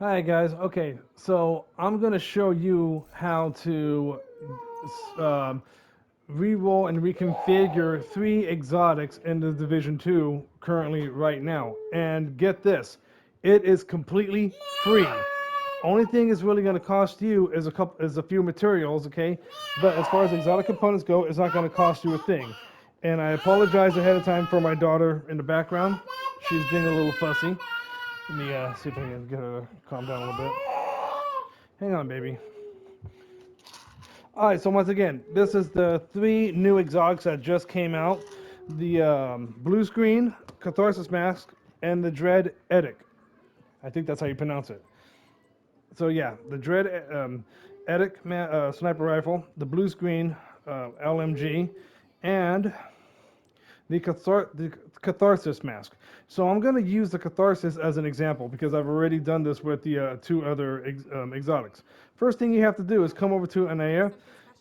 Hi guys. Okay, so I'm gonna show you how to um, re-roll and reconfigure 3 exotics in the Division 2 currently right now. And get this, it is completely free. Only thing is really going to cost you is a few materials, okay? But as far as exotic components go, it's not going to cost you a thing. And I apologize ahead of time for my daughter in the background. She's being a little fussy. Let me see if I can get her to calm down a little bit. Hang on, baby. All right, so once again, this is the 3 new exotics that just came out. The Bluescreen, Catharsis Mask, and the Dread Edict. I think that's how you pronounce it. So yeah, the Dread Edict sniper rifle, the Bluescreen LMG, and the Catharsis mask. So I'm going to use the Catharsis as an example because I've already done this with the 2 other exotics. First thing you have to do is come over to Anea.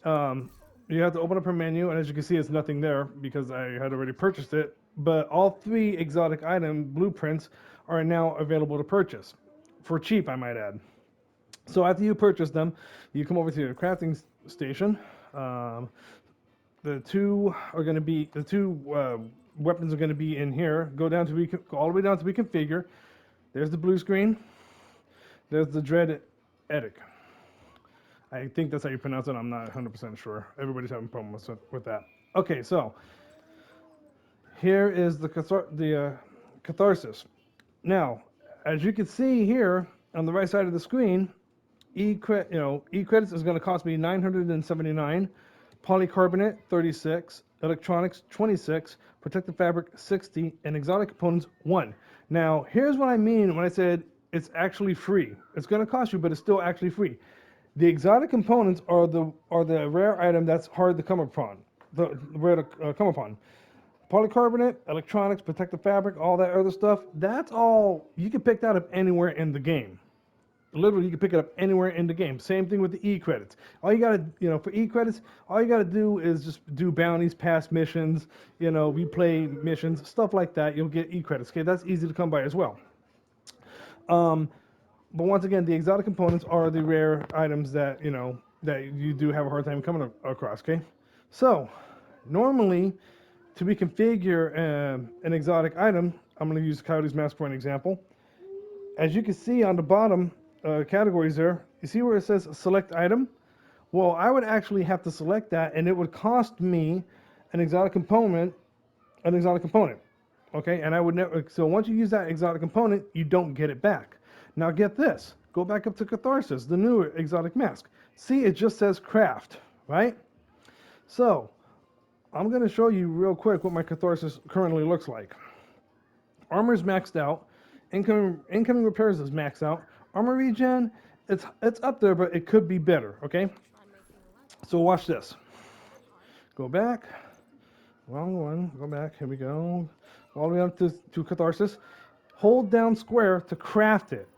You have to open up her menu, and as you can see, it's nothing there because I had already purchased it. But all 3 exotic item blueprints are now available to purchase for cheap, I might add. So after you purchase them, you come over to your crafting station. Um, the two weapons are going to be in here. Go down to all the way down to reconfigure. There's the Bluescreen. There's the Dread Edict. I think that's how you pronounce it. I'm not 100% sure. Everybody's having problems with that. Okay, so here is the Catharsis. Now, as you can see here on the right side of the screen, E credits is going to cost me 979, polycarbonate 36, electronics 26, protective fabric 60, and exotic components 1. Now, here's what I mean when I said it's actually free. It's going to cost you, but it's still actually free. The exotic components are the rare item that's hard to come upon. The rare to come upon. Polycarbonate, electronics, protective fabric, all that other stuff. That's all you can pick that up anywhere in the game. Literally, you can pick it up anywhere in the game. Same thing with the E credits. All you gotta, for E credits, all you gotta do is just do bounties, pass missions, replay missions, stuff like that. You'll get E credits. Okay, that's easy to come by as well. Um, but once again, the exotic components are the rare items that that you do have a hard time coming across. Okay, so normally to reconfigure an exotic item, I'm going to use Coyote's Mask for an example. As you can see on the bottom categories there, you see where it says select item? Well, I would actually have to select that, and it would cost me an exotic component, Okay, and I would never. So once you use that exotic component, you don't get it back. Now get this. Go back up to Catharsis, the new exotic mask. See, it just says craft, right? So I'm going to show you real quick what my Catharsis currently looks like. Armor's maxed out. Incoming repairs is maxed out. Armor regen, it's up there, but it could be better, okay? So watch this. Go back. Wrong one. Go back. Here we go. All the way up to Catharsis. Hold down square to craft it.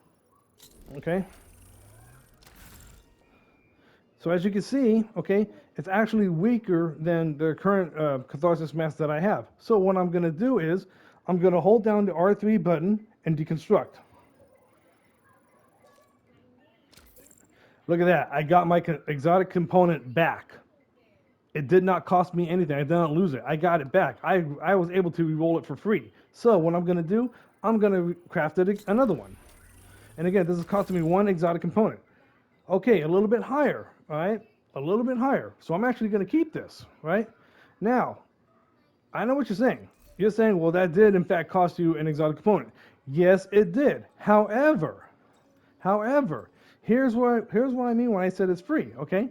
Okay? So as you can see, okay, it's actually weaker than the current Catharsis mask that I have. So what I'm going to do is, I'm going to hold down the R3 button and deconstruct. Look at that. I got my exotic component back. It did not cost me anything. I did not lose it. I got it back. I was able to re-roll it for free. So what I'm going to do, I'm going to craft it another one. And again, this is costing me 1 exotic component. Okay, a little bit higher, all right? A little bit higher. So I'm actually going to keep this, right? Now, I know what you're saying. You're saying, well, that did in fact cost you an exotic component. Yes, it did. However, here's what I mean when I said it's free, okay?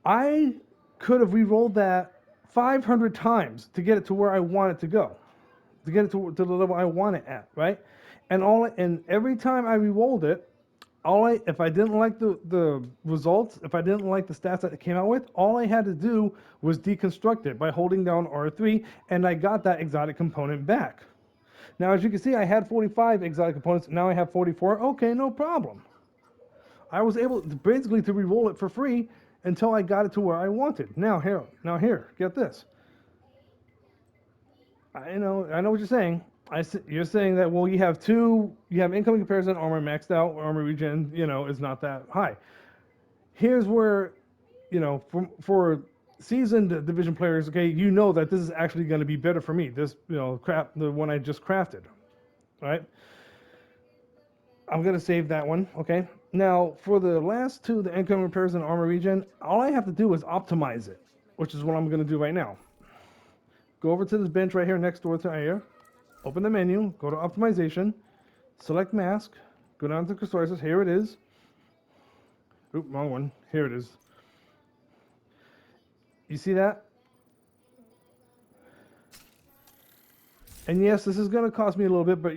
I could have re-rolled that 500 times to get it to where I want it to go, to get it to the level I want it at, right? And every time I re-rolled it, if I didn't like the results, if I didn't like the stats that it came out with, all I had to do was deconstruct it by holding down R3, and I got that exotic component back. Now, as you can see, I had 45 exotic components. Now I have 44. Okay, no problem. I was able to basically to re-roll it for free until I got it to where I wanted. Now here, get this. I know what you're saying. You're saying that, well, you have incoming comparison, armor maxed out, armor regen, is not that high. Here's where, for seasoned division players, okay, that this is actually going to be better for me. This, the one I just crafted, right? I'm going to save that one, okay? Now, for the last two, the incoming comparison, armor regen, all I have to do is optimize it, which is what I'm going to do right now. Go over to this bench right here next door to Aya. Open the menu, go to optimization, select mask, go down to Catharsis. Here it is. Oop, wrong one. Here it is. You see that? And yes, this is going to cost me a little bit, but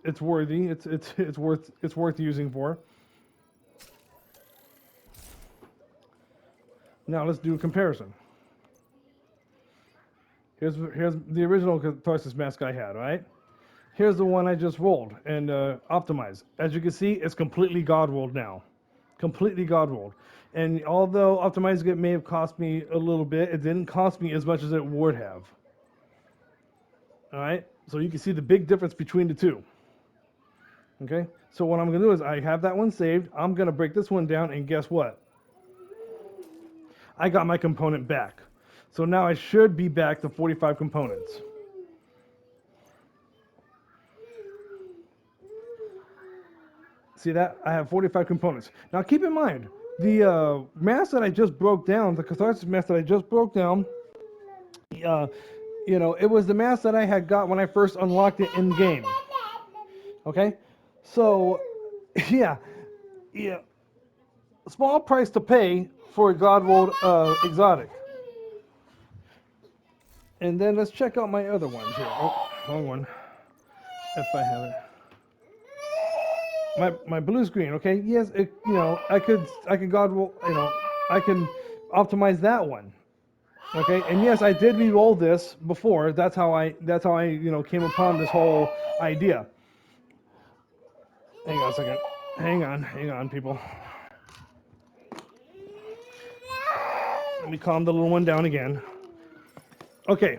it's worthy. It's worth using for. Now let's do a comparison. Here's the original Catharsis mask I had, right? Here's the one I just rolled and optimized. As you can see, it's completely God-rolled now. Completely God-rolled. And although optimizing it may have cost me a little bit, it didn't cost me as much as it would have. All right? So you can see the big difference between the two. Okay? So what I'm going to do is I have that one saved. I'm going to break this one down, and guess what? I got my component back. So now I should be back to 45 components. See that? I have 45 components. Now keep in mind, the mask that I just broke down, the Catharsis mask that I just broke down, it was the mask that I had got when I first unlocked it in game. Okay? So, yeah. Small price to pay for a God-rolled exotic. And then let's check out my other ones here. Oh, wrong one. If I have it. My Bluescreen, okay? Yes, I could God-roll, I can optimize that one. Okay? And yes, I did re-roll this before. That's how I came upon this whole idea. Hang on a second. Hang on, people. Let me calm the little one down again. Okay.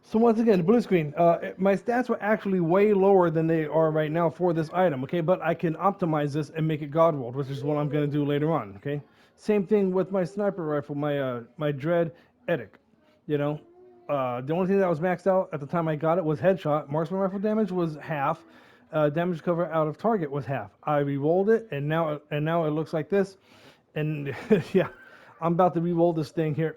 So once again, the Bluescreen, my stats were actually way lower than they are right now for this item, okay? But I can optimize this and make it God-rolled, which is what I'm going to do later on, okay? Same thing with my sniper rifle, my Dread Edict, The only thing that was maxed out at the time I got it was headshot. Marksman rifle damage was half. Damage cover out of target was half. I re-rolled it, and now it looks like this. And yeah, I'm about to re-roll this thing here.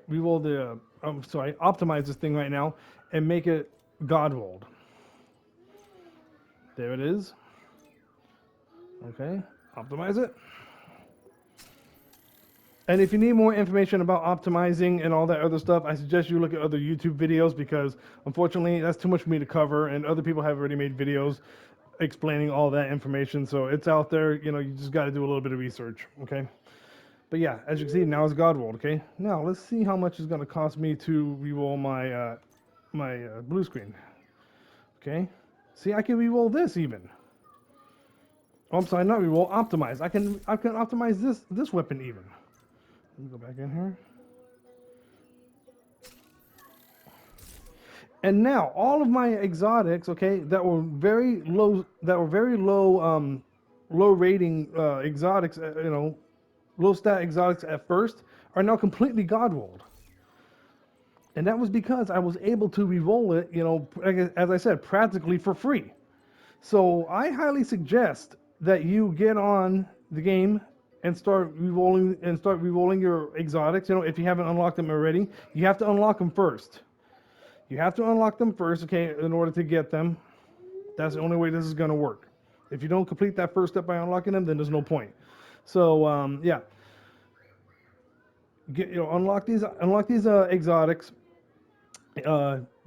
Optimize this thing right now and make it God-rolled. There it is. Okay, optimize it. And if you need more information about optimizing and all that other stuff, I suggest you look at other YouTube videos because unfortunately that's too much for me to cover, and other people have already made videos explaining all that information. So it's out there, you just got to do a little bit of research, okay? But yeah, as you can see, now it's God-rolled, okay? Now, let's see how much it's going to cost me to re-roll my Bluescreen. Okay? See, I can re-roll this even. Oh, I'm sorry, not re-roll, optimize. I can optimize this weapon even. Let me go back in here. And now, all of my exotics, okay, that were very low rating exotics, low stat exotics at first, are now completely God-rolled. And that was because I was able to re-roll it, as I said, practically for free. So I highly suggest that you get on the game and start re-rolling your exotics. If you haven't unlocked them already, you have to unlock them first. You have to unlock them first, okay, in order to get them. That's the only way this is going to work. If you don't complete that first step by unlocking them, then there's no point. So yeah, unlock these exotics.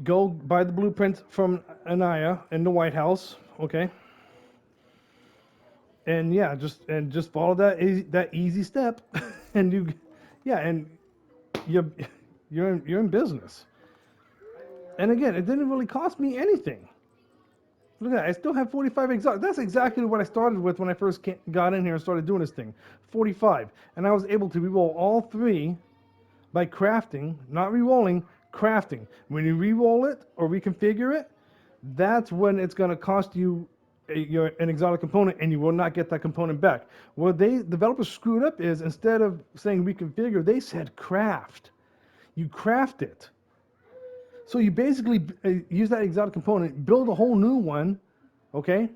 Go buy the blueprint from Anaya in the White House, okay? And yeah, just follow that easy step, and you're in business. And again, it didn't really cost me anything. Look at that, I still have 45 exotics. That's exactly what I started with when I first got in here and started doing this thing. 45, and I was able to re-roll all three by crafting, not re-rolling, crafting. When you re-roll it or reconfigure it, that's when it's going to cost you an exotic component, and you will not get that component back. What developers screwed up is, instead of saying reconfigure, they said craft. You craft it. So you basically use that exotic component, build a whole new one, okay?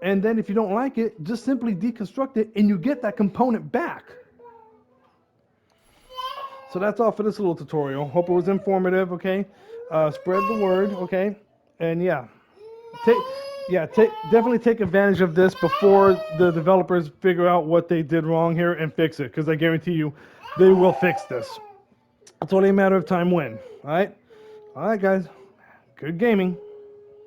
And then if you don't like it, just simply deconstruct it, and you get that component back. So that's all for this little tutorial. Hope it was informative, okay? Spread the word, okay? And yeah, definitely take advantage of this before the developers figure out what they did wrong here and fix it, because I guarantee you they will fix this. It's only a matter of time when. All right, guys. Good gaming.